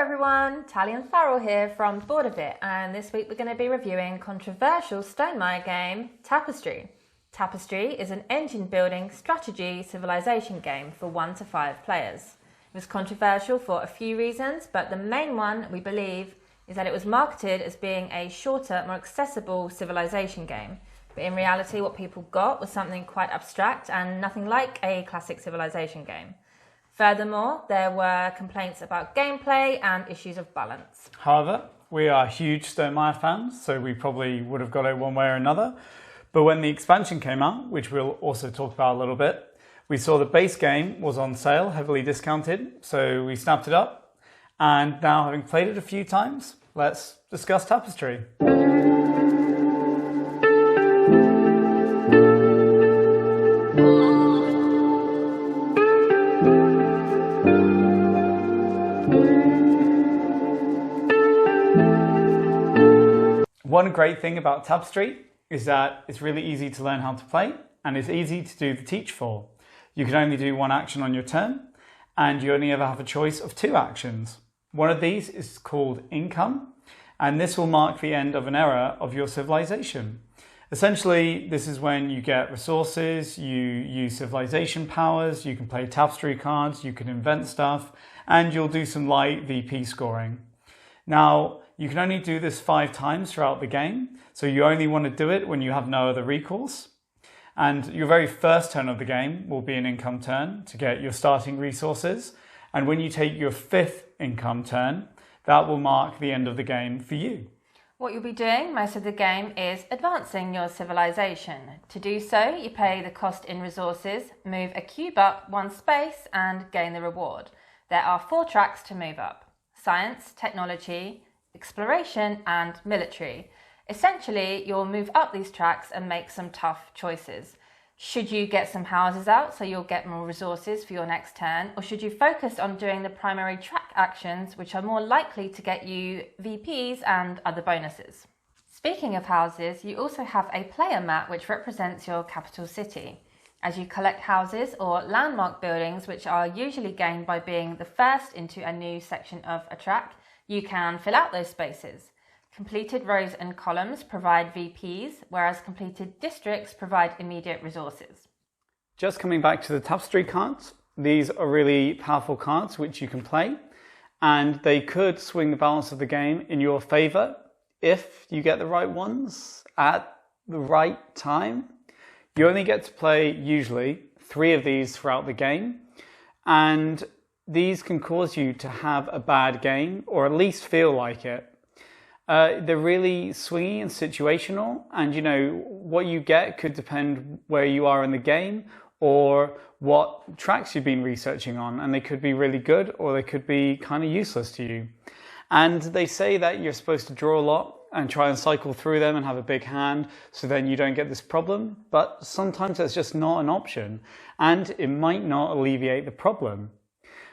everyone, Tally and Farrell here from Board of It, and this week we're going to be reviewing controversial Stonemaier game, Tapestry. Tapestry is an engine building strategy civilization game for 1 to 5 players. It was controversial for a few reasons, but the main one, we believe, is that it was marketed as being a shorter, more accessible civilization game. But in reality, what people got was something quite abstract and nothing like a classic civilization game. Furthermore, there were complaints about gameplay and issues of balance. However, we are huge Stonemaier fans, so we probably would have got it one way or another. But when the expansion came out, which we'll also talk about a little bit, we saw the base game was on sale, heavily discounted, so we snapped it up. And now, having played it a few times, let's discuss Tapestry. One great thing about Tapestry is that it's really easy to learn how to play and it's easy to do the teach for. You can only do one action on your turn and you only ever have a choice of 2 actions. One of these is called income and this will mark the end of an era of your civilization. Essentially, this is when you get resources, you use civilization powers, you can play tapestry cards, you can invent stuff, and you'll do some light VP scoring. Now, you can only do this 5 times throughout the game, so you only want to do it when you have no other recourse. And your very first turn of the game will be an income turn to get your starting resources. And when you take your 5th income turn, that will mark the end of the game for you. What you'll be doing most of the game is advancing your civilization. To do so, you pay the cost in resources, move a cube up 1 space and gain the reward. There are 4 tracks to move up: science, technology, exploration and military. Essentially, you'll move up these tracks and make some tough choices. Should you get some houses out so you'll get more resources for your next turn, or should you focus on doing the primary track actions which are more likely to get you VPs and other bonuses? Speaking of houses, you also have a player map which represents your capital city. As you collect houses or landmark buildings which are usually gained by being the first into a new section of a track, you can fill out those spaces. Completed rows and columns provide VPs, whereas completed districts provide immediate resources. Just coming back to the Tapestry cards, these are really powerful cards which you can play, and they could swing the balance of the game in your favour if you get the right ones at the right time. You only get to play usually 3 of these throughout the game, and these can cause you to have a bad game, or at least feel like it. They're really swingy and situational, and what you get could depend where you are in the game or what tracks you've been researching on, and they could be really good or they could be kind of useless to you. And they say that you're supposed to draw a lot and try and cycle through them and have a big hand so then you don't get this problem, but sometimes that's just not an option and it might not alleviate the problem.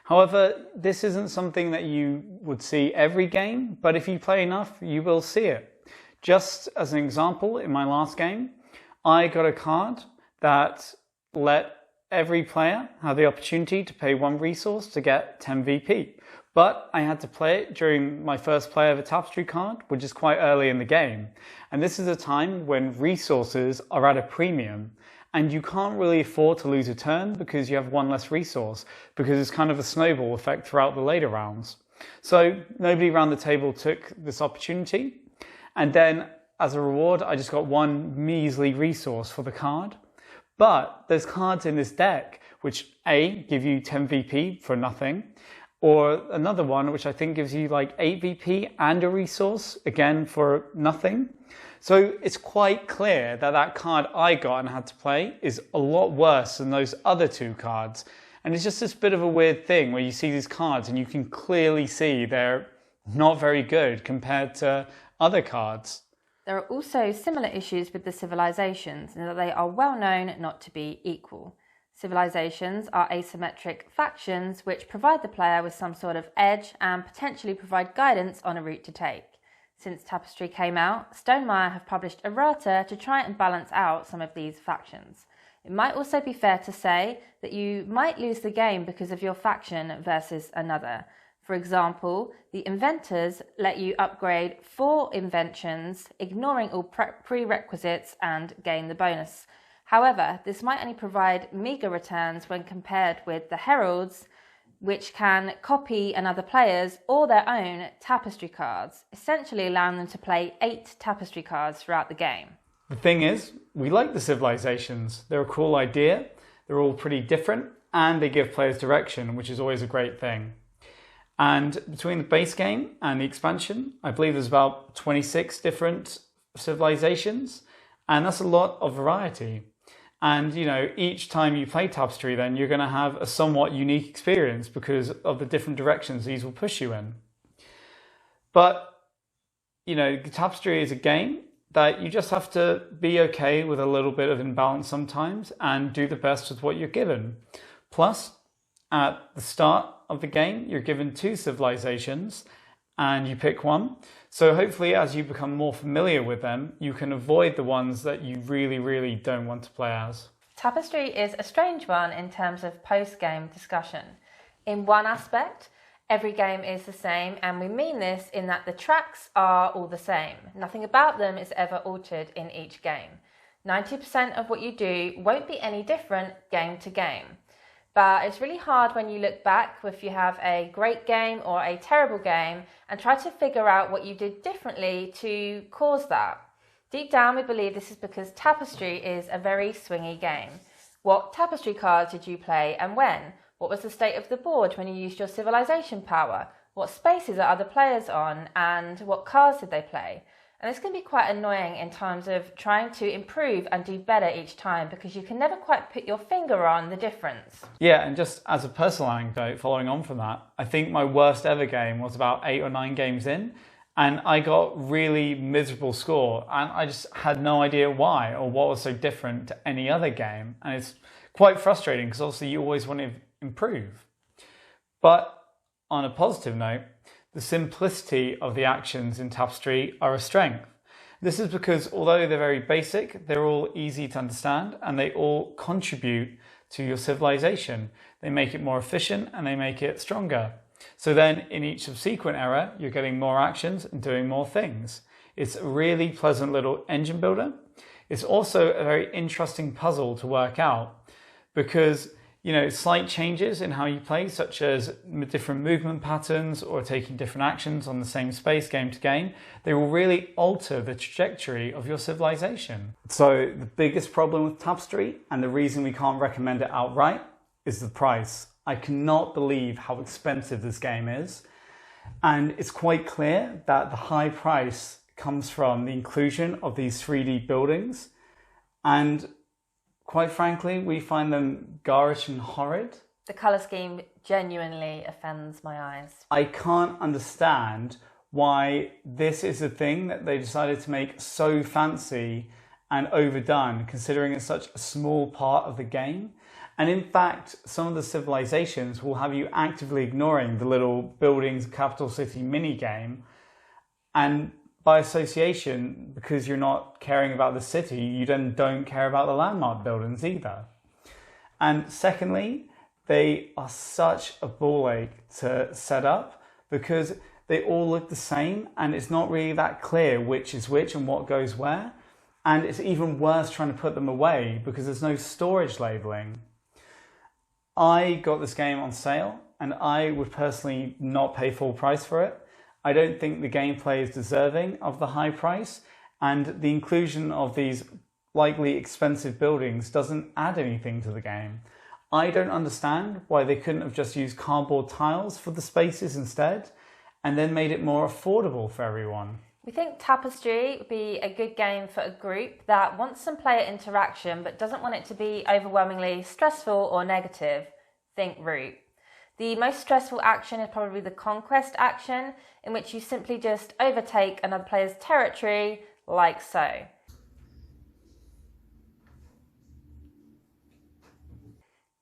However, this isn't something that you would see every game, but if you play enough, you will see it. Just as an example, in my last game, I got a card that let every player have the opportunity to pay 1 resource to get 10 VP. But I had to play it during my first play of a tapestry card, which is quite early in the game. And this is a time when resources are at a premium. And you can't really afford to lose a turn because you have 1 less resource, because it's kind of a snowball effect throughout the later rounds. So nobody around the table took this opportunity. And then as a reward, I just got 1 measly resource for the card. But there's cards in this deck which A, give you 10 VP for nothing, or another one which I think gives you like 8 VP and a resource, again for nothing. So it's quite clear that that card I got and had to play is a lot worse than those other 2 cards. And it's just this bit of a weird thing where you see these cards and you can clearly see they're not very good compared to other cards. There are also similar issues with the civilizations in that they are well known not to be equal. Civilizations are asymmetric factions which provide the player with some sort of edge and potentially provide guidance on a route to take. Since Tapestry came out, Stonemaier have published errata to try and balance out some of these factions. It might also be fair to say that you might lose the game because of your faction versus another. For example, the inventors let you upgrade 4 inventions, ignoring all prerequisites, and gain the bonus. However, this might only provide meager returns when compared with the heralds, which can copy another player's or their own tapestry cards, essentially allowing them to play 8 tapestry cards throughout the game. The thing is, we like the civilizations. They're a cool idea, they're all pretty different, and they give players direction, which is always a great thing. And between the base game and the expansion, I believe there's about 26 different civilizations, and that's a lot of variety. And, you know, each time you play Tapestry, then you're going to have a somewhat unique experience because of the different directions these will push you in. But, you know, Tapestry is a game that you just have to be okay with a little bit of imbalance sometimes and do the best with what you're given. Plus, at the start of the game, you're given 2 civilizations and you pick one. So hopefully as you become more familiar with them, you can avoid the ones that you really don't want to play as. Tapestry is a strange one in terms of post-game discussion. In one aspect, every game is the same, and we mean this in that the tracks are all the same. Nothing about them is ever altered in each game. 90% of what you do won't be any different game to game. But it's really hard when you look back if you have a great game or a terrible game and try to figure out what you did differently to cause that. Deep down, we believe this is because Tapestry is a very swingy game. What tapestry cards did you play and when? What was the state of the board when you used your civilization power? What spaces are other players on and what cards did they play? And this can be quite annoying in terms of trying to improve and do better each time because you can never quite put your finger on the difference. Yeah, and just as a personal anecdote following on from that, I think my worst ever game was about 8 or 9 games in, and I got really miserable score, and I just had no idea why or what was so different to any other game. And it's quite frustrating because obviously you always want to improve. But on a positive note, the simplicity of the actions in Tapestry are a strength. This is because although they're very basic, they're all easy to understand and they all contribute to your civilization. They make it more efficient and they make it stronger. So then in each subsequent era, you're getting more actions and doing more things. It's a really pleasant little engine builder. It's also a very interesting puzzle to work out because, you know, slight changes in how you play, such as different movement patterns or taking different actions on the same space game to game, they will really alter the trajectory of your civilization. So the biggest problem with Tapestry, and the reason we can't recommend it outright, is the price. I cannot believe how expensive this game is. And it's quite clear that the high price comes from the inclusion of these 3D buildings. And quite frankly, we find them garish and horrid. The colour scheme genuinely offends my eyes. I can't understand why this is a thing that they decided to make so fancy and overdone, considering it's such a small part of the game. And in fact, some of the civilizations will have you actively ignoring the little buildings, capital city mini game. And by association, because you're not caring about the city, you then don't care about the landmark buildings either. And secondly, they are such a ball ache to set up because they all look the same and it's not really that clear which is which and what goes where. And it's even worse trying to put them away because there's no storage labeling. I got this game on sale and I would personally not pay full price for it. I don't think the gameplay is deserving of the high price, and the inclusion of these likely expensive buildings doesn't add anything to the game. I don't understand why they couldn't have just used cardboard tiles for the spaces instead, and then made it more affordable for everyone. We think Tapestry would be a good game for a group that wants some player interaction but doesn't want it to be overwhelmingly stressful or negative. Think Root. The most stressful action is probably the conquest action, in which you simply just overtake another player's territory, like so.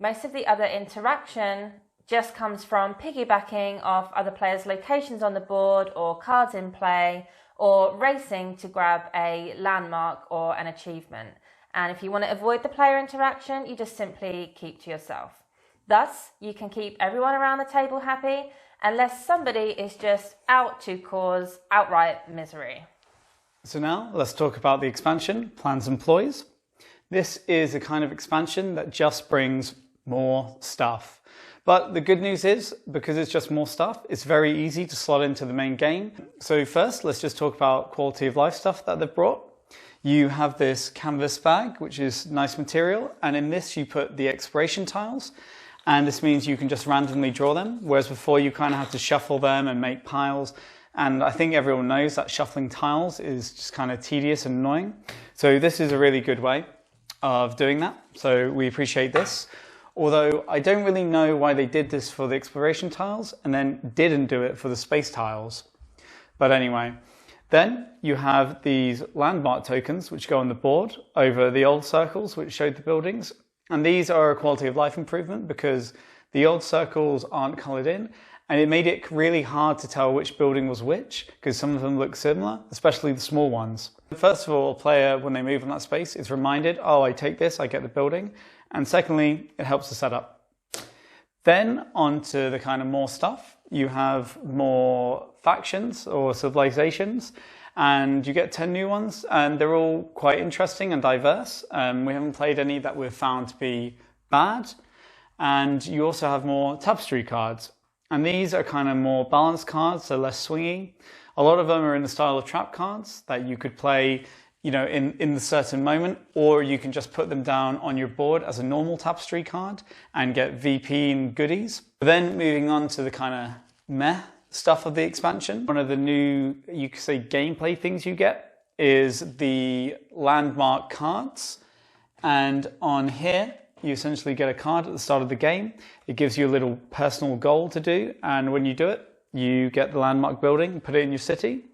Most of the other interaction just comes from piggybacking off other players' locations on the board or cards in play, or racing to grab a landmark or an achievement. And if you want to avoid the player interaction, you just simply keep to yourself. Thus, you can keep everyone around the table happy unless somebody is just out to cause outright misery. So now let's talk about the expansion, Plans and Ploys. This is a kind of expansion that just brings more stuff. But the good news is, because it's just more stuff, it's very easy to slot into the main game. So first, let's just talk about quality of life stuff that they've brought. You have this canvas bag, which is nice material, and in this you put the exploration tiles, and this means you can just randomly draw them, whereas before you kind of have to shuffle them and make piles. And I think everyone knows that shuffling tiles is just kind of tedious and annoying. So this is a really good way of doing that. So we appreciate this. Although I don't really know why they did this for the exploration tiles and then didn't do it for the space tiles. But anyway, then you have these landmark tokens which go on the board over the old circles which showed the buildings. And these are a quality of life improvement because the old circles aren't coloured in. And it made it really hard to tell which building was which, because some of them look similar, especially the small ones. First of all, a player, when they move in that space, is reminded, oh, I take this, I get the building. And secondly, it helps the setup. Then onto the kind of more stuff. You have more factions or civilizations, and you get 10 new ones, and they're all quite interesting and diverse. We haven't played any that we've found to be bad. And you also have more Tapestry cards. And these are kind of more balanced cards, so less swingy. A lot of them are in the style of trap cards that you could play, you know, in the certain moment, or you can just put them down on your board as a normal Tapestry card and get VP and goodies. Then moving on to the kind of meh stuff of the expansion. One of the new, you could say, gameplay things you get is the landmark cards. And on here, you essentially get a card at the start of the game. It gives you a little personal goal to do, and when you do it, you get the landmark building and put it in your city.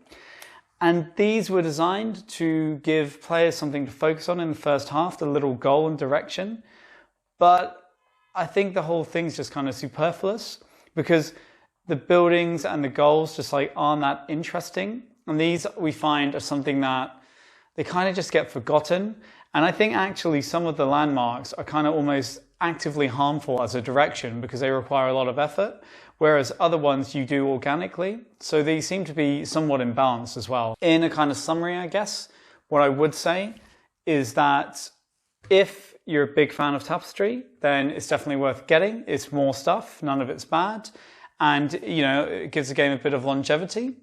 And these were designed to give players something to focus on in the first half, the little goal and direction. But I think the whole thing's just kind of superfluous because the buildings and the goals just like aren't that interesting. And these we find are something that they kind of just get forgotten. And I think actually some of the landmarks are kind of almost actively harmful as a direction because they require a lot of effort, whereas other ones you do organically. So they seem to be somewhat imbalanced as well. In a kind of summary, I guess, what I would say is that if you're a big fan of Tapestry, then it's definitely worth getting. It's more stuff, none of it's bad. And, you know, it gives the game a bit of longevity.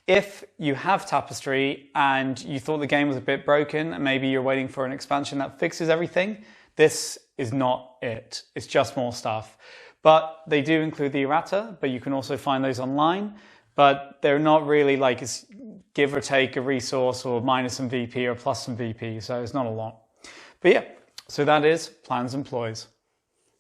If you have Tapestry and you thought the game was a bit broken and maybe you're waiting for an expansion that fixes everything, this is not it. It's just more stuff. But they do include the errata, but you can also find those online. But they're not really like it's give or take a resource or minus some VP or plus some VP, so it's not a lot. But yeah, so that is Plans and Ploys.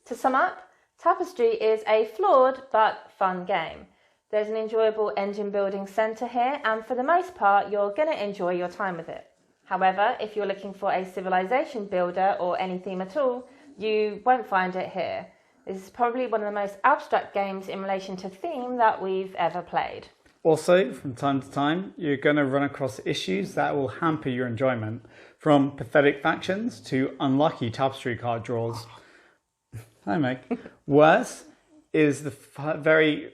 To sum up, Tapestry is a flawed but fun game. There's an enjoyable engine building centre here, and for the most part, you're going to enjoy your time with it. However, if you're looking for a civilization builder or any theme at all, you won't find it here. This is probably one of the most abstract games in relation to theme that we've ever played. Also, from time to time, you're going to run across issues that will hamper your enjoyment, from pathetic factions to unlucky Tapestry card draws. Hi, Meg. Worse is a very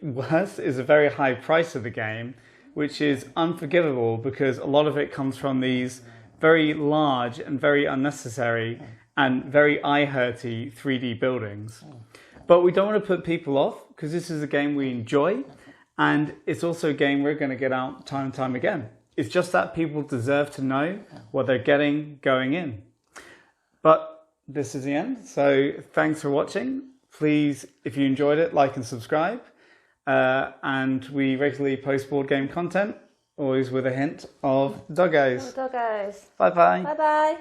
high price of the game, which is unforgivable because a lot of it comes from these very large and very unnecessary and very eye-hurty 3D buildings. But we don't want to put people off because this is a game we enjoy, and it's also a game we're going to get out time and time again. It's just that people deserve to know what they're getting going in. But this is the end, so thanks for watching. Please, if you enjoyed it, like and subscribe. And we regularly post board game content, always with a hint of Doggos. Doggos. Bye-bye. Bye-bye.